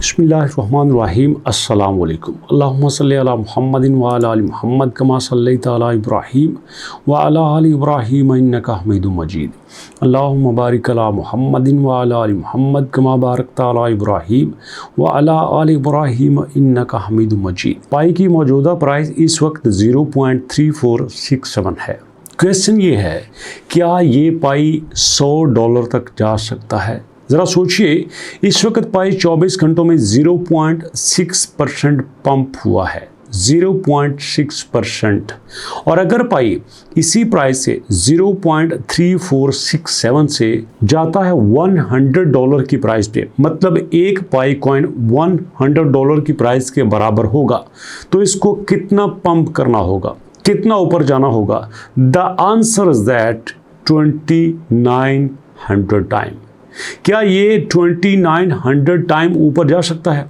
बिस्मिल्लाहिर्रहमानिर्रहीम अस्सलाम वालेकुम। अल्लाहुम्मा सल्लि अला मुहम्मदिन व अला आलि मुहम्मद कमा सल्लैता अला इब्राहीम व अला आलि इब्राहीम इन्नका हमीदुम मजीद। अल्लाहुम्मा बारिक अला मुहम्मदिन व अला आलि मुहम्मद कमा बारकता अला इब्राहीम व अला आलि इब्राहीम इन्नका हमीदुम मजीद। पाई की मौजूदा प्राइस इस वक्त 0.3467 है। क्वेश्चन ये है, क्या ये पाई $100 तक जा सकता है? ज़रा सोचिए, इस वक्त पाई 24 घंटों में 0.6% पंप हुआ है, 0.6%। और अगर पाई इसी प्राइस से 0.3467 से जाता है $100 की प्राइस पे, मतलब एक पाई कॉइन $100 की प्राइस के बराबर होगा, तो इसको कितना पंप करना होगा, कितना ऊपर जाना होगा? The answer is that 2900 time. क्या ये 2900 टाइम ऊपर जा सकता है?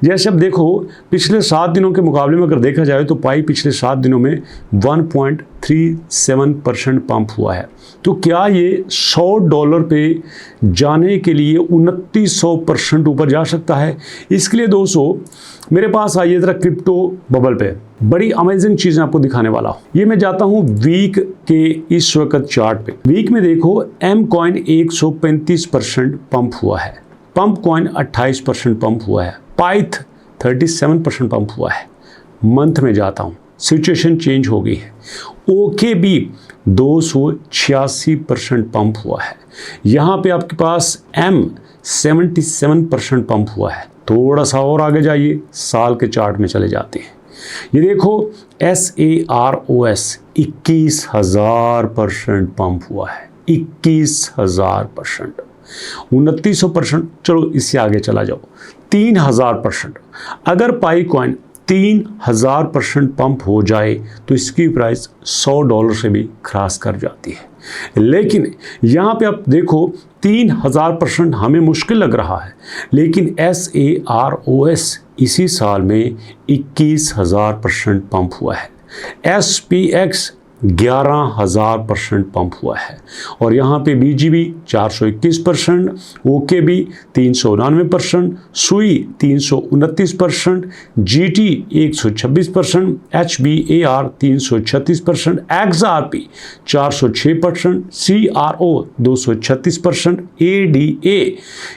जैसे अब देखो, पिछले 7 दिनों के मुकाबले में अगर देखा जाए तो पाई पिछले 7 दिनों में 1.37% पंप हुआ है। तो क्या ये $100 पे जाने के लिए 2900% ऊपर जा सकता है? इसके लिए दोस्तों मेरे पास आइए ज़रा क्रिप्टो बबल पे बड़ी अमेजिंग चीज़ें आपको दिखाने वाला हूँ। ये मैं जाता हूँ वीक के इस वक्त चार्ट पे। वीक में देखो, एम कॉइन 135% पंप हुआ है, पंप कॉइन 28% पंप हुआ है, पाइथ 37% पंप हुआ है। मंथ में जाता हूँ, सिचुएशन चेंज हो गई है। ओके भी 286% पंप हुआ है। यहाँ पे आपके पास एम 77% पंप हुआ है। थोड़ा सा और आगे जाइए, साल के चार्ट में चले जाते हैं। ये देखो, SAROS 21,000% पंप हुआ है, 21,000%। 2900%, चलो इससे आगे चला जाओ, 3000%। अगर पाई कॉइन 3000% पंप हो जाए तो इसकी प्राइस $100 से भी क्रॉस कर जाती है। लेकिन यहाँ पे आप देखो, 3000% हमें मुश्किल लग रहा है, लेकिन SAROS इसी साल में 21,000% पंप हुआ है। SPX 11,000% पंप हुआ है। और यहाँ पे BGB 421%, OKB 399%, SUI 329%, GT 126%, HBAR 336%, XRP 406%, CRO 236%, ADA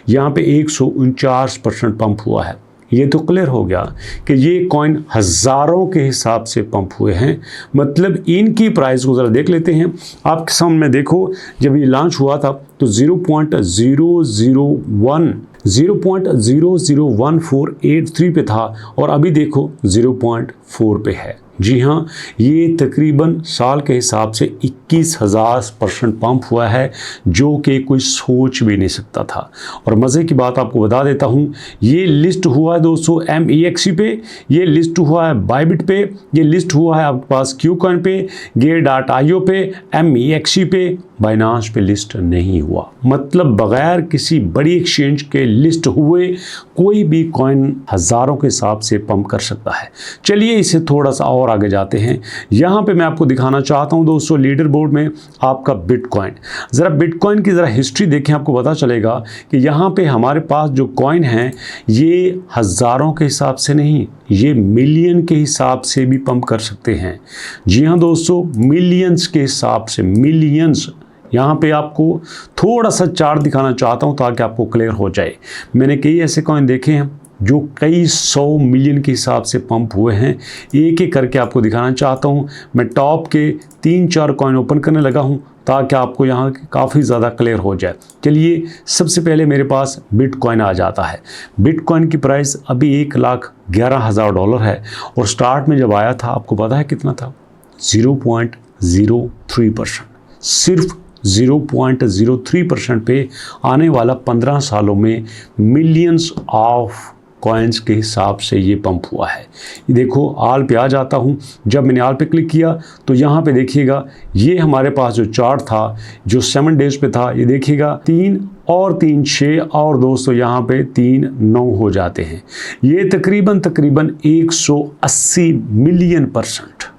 यहाँ पे 149% पंप हुआ है। ये तो क्लियर हो गया कि ये कॉइन हज़ारों के हिसाब से पंप हुए हैं। मतलब इनकी प्राइस को ज़रा देख लेते हैं। आपके सामने देखो, जब ये लॉन्च हुआ था तो 0.00143 पे था, और अभी देखो 0.4 पे है। जी हाँ, ये तकरीबन साल के हिसाब से 21,000% पंप हुआ है, जो कि कोई सोच भी नहीं सकता था। और मज़े की बात आपको बता देता हूँ, ये लिस्ट हुआ है दोस्तों MEXC पे, ये लिस्ट हुआ है बाइबिट पे, ये लिस्ट हुआ है आपके पास क्यूकॉइन पे, Gear.io पे, MEXC पे, बाइनांस पे लिस्ट नहीं हुआ। मतलब बगैर किसी बड़ी एक्सचेंज के लिस्ट हुए कोई भी कॉइन हज़ारों के हिसाब से पंप कर सकता है। चलिए इसे थोड़ा सा और आगे जाते हैं। यहाँ पे मैं आपको दिखाना चाहता हूँ दोस्तों, लीडर बोर्ड में आपका बिटकॉइन। ज़रा बिटकॉइन की ज़रा हिस्ट्री देखें, आपको पता चलेगा कि यहाँ पे हमारे पास जो कॉइन हैं ये हज़ारों के हिसाब से नहीं, ये मिलियन के हिसाब से भी पंप कर सकते हैं। जी हाँ दोस्तों, मिलियंस के हिसाब से, मिलियंस। यहाँ पे आपको थोड़ा सा चार्ट दिखाना चाहता हूँ ताकि आपको क्लियर हो जाए। मैंने कई ऐसे कॉइन देखे हैं जो कई 100 मिलियन के हिसाब से पंप हुए हैं। एक एक करके आपको दिखाना चाहता हूँ। मैं टॉप के 3-4 कॉइन ओपन करने लगा हूँ ताकि आपको यहाँ काफ़ी ज़्यादा क्लियर हो जाए। चलिए, सबसे पहले मेरे पास बिटकॉइन आ जाता है। बिटकॉइन की प्राइस अभी $1,11,000 है, और स्टार्ट में जब आया था आपको पता है कितना था? 0.03%। सिर्फ 0.03% पे आने वाला 15 सालों में मिलियंस ऑफ कॉइन्स के हिसाब से ये पंप हुआ है। ये देखो, आल पे आ जाता हूँ। जब मैंने आल पे क्लिक किया तो यहाँ पे देखिएगा, ये हमारे पास जो चार्ट था जो 7 डेज पे था, ये देखिएगा 3 और 3 6, और दोस्तों यहाँ पे 3 9 हो जाते हैं। ये तकरीबन 180 मिलियन %,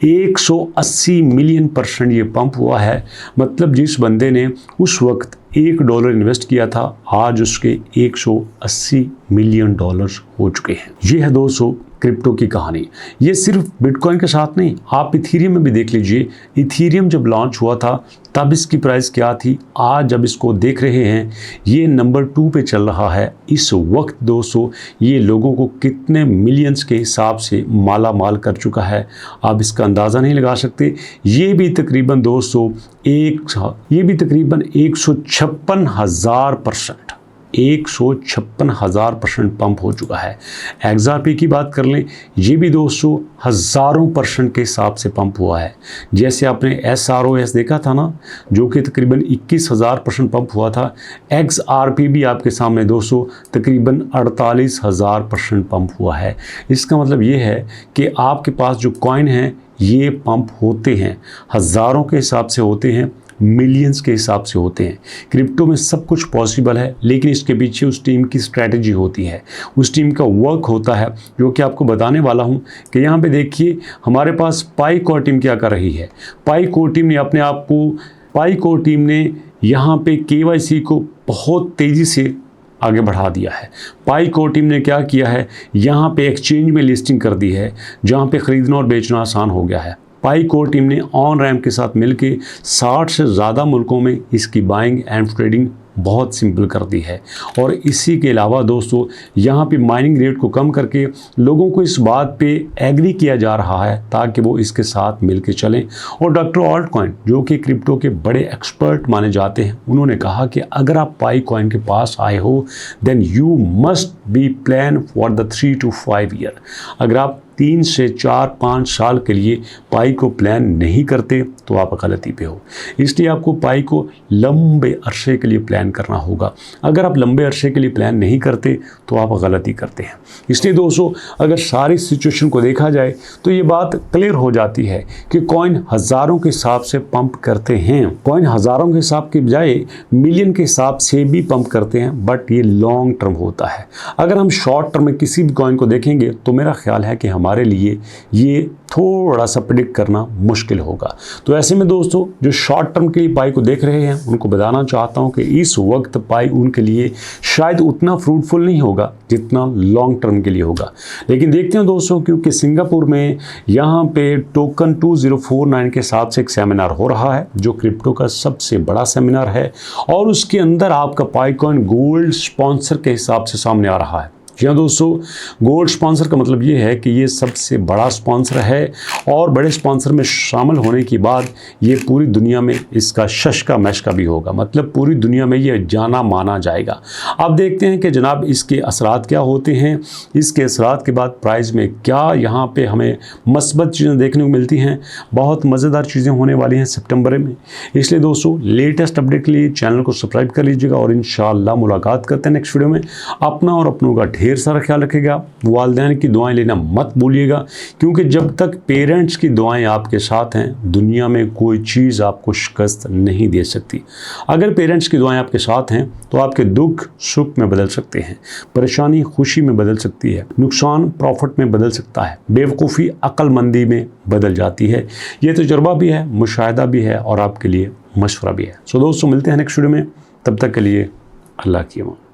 180 मिलियन % ये पंप हुआ है। मतलब जिस बंदे ने उस वक्त $1 इन्वेस्ट किया था, आज उसके $180 मिलियन हो चुके हैं। ये है दोस्तों क्रिप्टो की कहानी। ये सिर्फ बिटकॉइन के साथ नहीं, आप इथीरियम में भी देख लीजिए। इथीरियम जब लॉन्च हुआ था तब इसकी प्राइस क्या थी, आज जब इसको देख रहे हैं ये नंबर 2 पे चल रहा है। इस वक्त दोस्तों ये लोगों को कितने मिलियंस के हिसाब से माला माल कर चुका है, आप इसका अंदाज़ा नहीं लगा सकते। ये भी तकरीबन दोस्तों 156,000% पंप हो चुका है। एक्सआरपी की बात कर लें, ये भी दोस्तों हज़ारों % के हिसाब से पंप हुआ है। जैसे आपने SROS देखा था ना, जो कि तकरीबन 21,000% पंप हुआ था, XRP भी आपके सामने दोस्तों तकरीबन 48,000% पंप हुआ है। इसका मतलब ये है कि आपके पास जो कॉइन हैं ये पंप होते हैं, हज़ारों के हिसाब से होते हैं, मिलियंस के हिसाब से होते हैं। क्रिप्टो में सब कुछ पॉसिबल है, लेकिन इसके पीछे उस टीम की स्ट्रैटेजी होती है, उस टीम का वर्क होता है, जो कि आपको बताने वाला हूं कि यहाँ पे देखिए हमारे पास पाई कोर टीम क्या कर रही है। पाई कोर टीम ने यहाँ पे KYC को बहुत तेज़ी से आगे बढ़ा दिया है। पाई कोर टीम ने क्या किया है, यहाँ पे एक्सचेंज में लिस्टिंग कर दी है, जहाँ पे ख़रीदना और बेचना आसान हो गया है। पाई कोर टीम ने ऑन रैम्प के साथ मिलकर 60 से ज़्यादा मुल्कों में इसकी बाइंग एंड ट्रेडिंग बहुत सिंपल कर दी है। और इसी के अलावा दोस्तों यहाँ पे माइनिंग रेट को कम करके लोगों को इस बात पे एग्री किया जा रहा है ताकि वो इसके साथ मिलके चलें। और डॉक्टर ऑल्टकॉइन, जो कि क्रिप्टो के बड़े एक्सपर्ट माने जाते हैं, उन्होंने कहा कि अगर आप पाई कॉइन के पास आए हो then you must be plan for the 3 to 5 year. अगर आप 3 से 4-5 साल के लिए पाई को प्लान नहीं करते तो आप गलती पे हो। इसलिए आपको पाई को लंबे अरसे के लिए प्लान करना होगा। अगर आप लंबे अरसे के लिए प्लान नहीं करते तो आप गलती करते हैं। इसलिए दोस्तों अगर सारी सिचुएशन को देखा जाए तो ये बात क्लियर हो जाती है कि कॉइन हज़ारों के हिसाब से पंप करते हैं। कॉइन हज़ारों के हिसाब के बजाय मिलियन के हिसाब से भी पंप करते हैं, बट ये लॉन्ग टर्म होता है। अगर हम शॉर्ट टर्म में किसी भी कॉइन को देखेंगे तो मेरा ख्याल है कि हमारे लिए ये थोड़ा सा प्रेडिक्ट करना मुश्किल होगा। तो ऐसे में दोस्तों जो शॉर्ट टर्म के लिए पाई को देख रहे हैं उनको बताना चाहता हूं कि इस वक्त पाई उनके लिए शायद उतना फ्रूटफुल नहीं होगा जितना लॉन्ग टर्म के लिए होगा। लेकिन देखते हैं दोस्तों, क्योंकि सिंगापुर में यहाँ पे टोकन 2049 के हिसाब से एक सेमिनार हो रहा है जो क्रिप्टो का सबसे बड़ा सेमिनार है, और उसके अंदर आपका पाई कॉइन गोल्ड स्पॉन्सर के हिसाब से सामने आ रहा है। जी हाँ दोस्तों, गोल्ड स्पॉन्सर का मतलब ये है कि ये सबसे बड़ा स्पॉन्सर है, और बड़े स्पॉन्सर में शामिल होने के बाद ये पूरी दुनिया में इसका शशका मैशका भी होगा, मतलब पूरी दुनिया में ये जाना माना जाएगा। अब देखते हैं कि जनाब इसके असरात क्या होते हैं, इसके असरात के बाद प्राइस में क्या यहाँ पे हमें मस्बत चीज़ें देखने को मिलती हैं। बहुत मज़ेदार चीज़ें होने वाली हैं सितंबर में। इसलिए दोस्तों लेटेस्ट अपडेट के लिए चैनल को सब्सक्राइब कर लीजिएगा, और इंशाअल्लाह मुलाकात करते हैं नेक्स्ट वीडियो में। अपना और अपनों का ढेर सारा ख्याल रखिएगा। वालिदैन की दुआएं लेना मत भूलिएगा, क्योंकि जब तक पेरेंट्स की दुआएं आपके साथ हैं दुनिया में कोई चीज़ आपको शिकस्त नहीं दे सकती। अगर पेरेंट्स की दुआएं आपके साथ हैं तो आपके दुख सुख में बदल सकते हैं, परेशानी खुशी में बदल सकती है, नुकसान प्रॉफिट में बदल सकता है, बेवकूफ़ी अक्लमंदी में बदल जाती है। ये तजुर्बा भी है, मुशाहिदा भी है, और आपके लिए मशवरा भी है। सो दोस्तों मिलते हैं नेक्स्ट वीडियो में, तब तक के लिए अल्लाह की अमान।